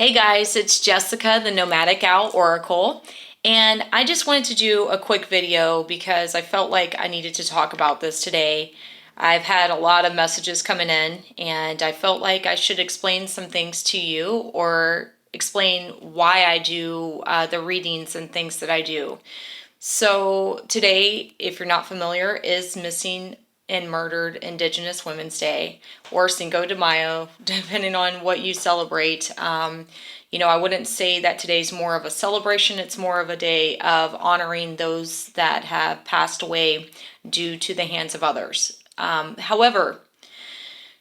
Hey guys, it's Jessica, the Nomadic Owl Oracle, and I just wanted to do a quick video because I felt like I needed to talk about this today. I've had a lot of messages coming in, and I felt like I should explain some things to you or explain why I do the readings and things that I do. So today, if you're not familiar, is Missing and Murdered Indigenous Women's Day, or Cinco de Mayo, depending on what you celebrate. I wouldn't say that today's more of a celebration. It's more of a day of honoring those that have passed away due to the hands of others. However,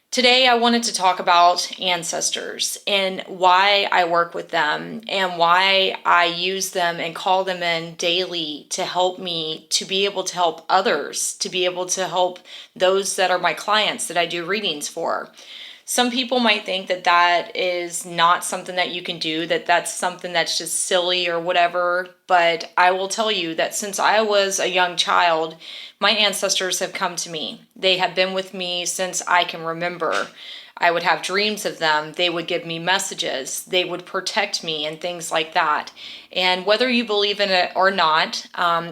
today I wanted to talk about ancestors and why I work with them and why I use them and call them in daily to help me to be able to help others, to be able to help those that are my clients that I do readings for. Some people might think that that is not something that you can do, that that's something that's just silly or whatever. But I will tell you that since I was a young child, my ancestors have come to me. They have been with me since I can remember. I would have dreams of them. They would give me messages. They would protect me and things like that. And whether you believe in it or not,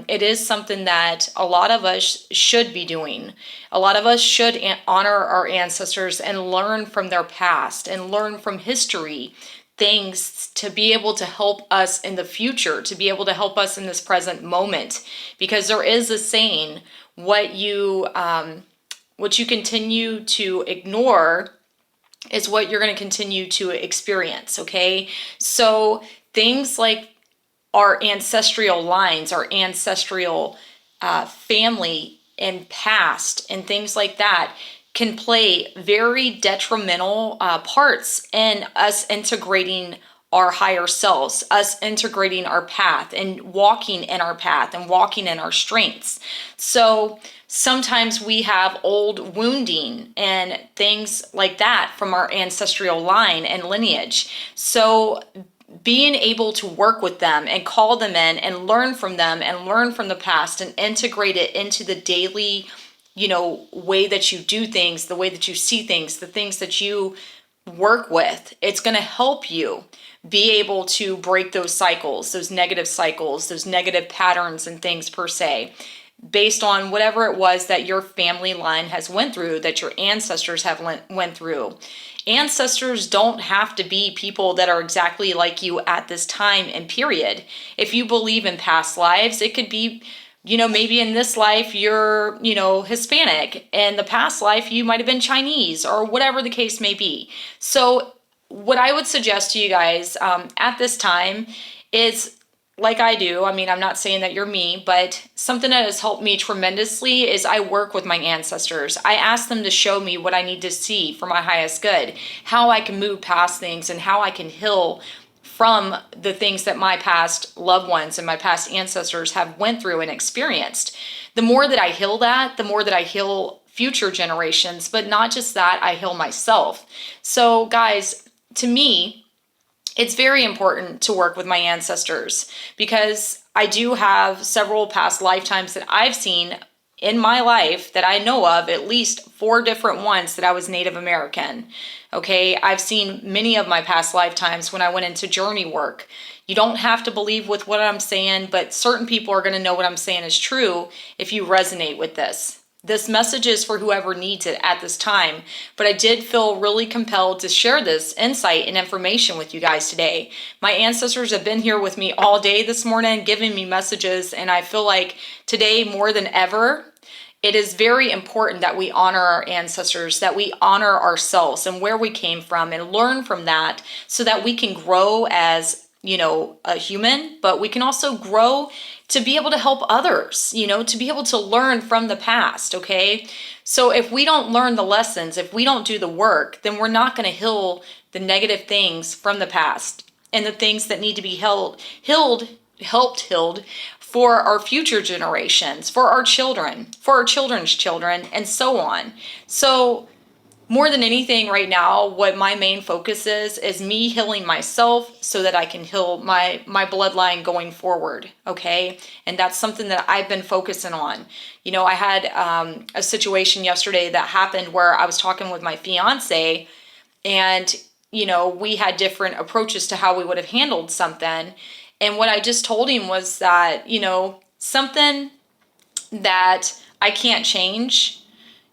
it is something that a lot of us should be doing. A lot of us should honor our ancestors and learn from their past and learn from history things to be able to help us in the future, to be able to help us in this present moment. Because there is a saying, what you continue to ignore is what you're going to continue to experience, okay? So things like our ancestral lines, our ancestral family and past and things like that can play very detrimental parts in us integrating our higher selves, us integrating our path and walking in our path and walking in our strengths. So sometimes we have old wounding and things like that from our ancestral line and lineage. So being able to work with them and call them in and learn from them and learn from the past and integrate it into the daily, way that you do things, the way that you see things, the things that you work with, it's going to help you be able to break those cycles, those negative patterns and things per se, based on whatever it was that your family line has went through, that your ancestors have went through. Ancestors don't have to be people that are exactly like you at this time and period. If you believe in past lives, it could be, maybe in this life you're, Hispanic. In the past life, you might have been Chinese or whatever the case may be. So what I would suggest to you guys at this time is, like I do, I'm not saying that you're me, but something that has helped me tremendously is I work with my ancestors. I ask them to show me what I need to see for my highest good, how I can move past things and how I can heal from the things that my past loved ones and my past ancestors have went through and experienced. The more that I heal that, the more that I heal future generations, but not just that, I heal myself. So guys, to me, it's very important to work with my ancestors because I do have several past lifetimes that I've seen in my life that I know of, at least 4 different ones that I was Native American. Okay, I've seen many of my past lifetimes when I went into journey work. You don't have to believe with what I'm saying, but certain people are going to know what I'm saying is true if you resonate with this. This message is for whoever needs it at this time, but I did feel really compelled to share this insight and information with you guys today. My ancestors have been here with me all day this morning, giving me messages, and I feel like today more than ever, it is very important that we honor our ancestors, that we honor ourselves and where we came from and learn from that so that we can grow as, a human, but we can also grow to be able to help others, to be able to learn from the past, okay? So if we don't learn the lessons, if we don't do the work, then we're not going to heal the negative things from the past and the things that need to be helped healed for our future generations, for our children, for our children's children, and so on. So more than anything right now, what my main focus is me healing myself so that I can heal my bloodline going forward, okay? And that's something that I've been focusing on. I had a situation yesterday that happened where I was talking with my fiance, and we had different approaches to how we would have handled something. And what I just told him was that, something that I can't change,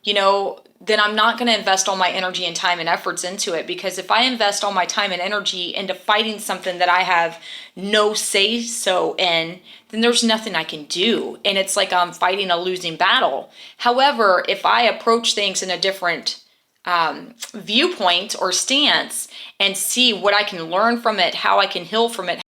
then I'm not going to invest all my energy and time and efforts into it. Because if I invest all my time and energy into fighting something that I have no say so in, then there's nothing I can do. And it's like I'm fighting a losing battle. However, if I approach things in a different viewpoint or stance and see what I can learn from it, how I can heal from it,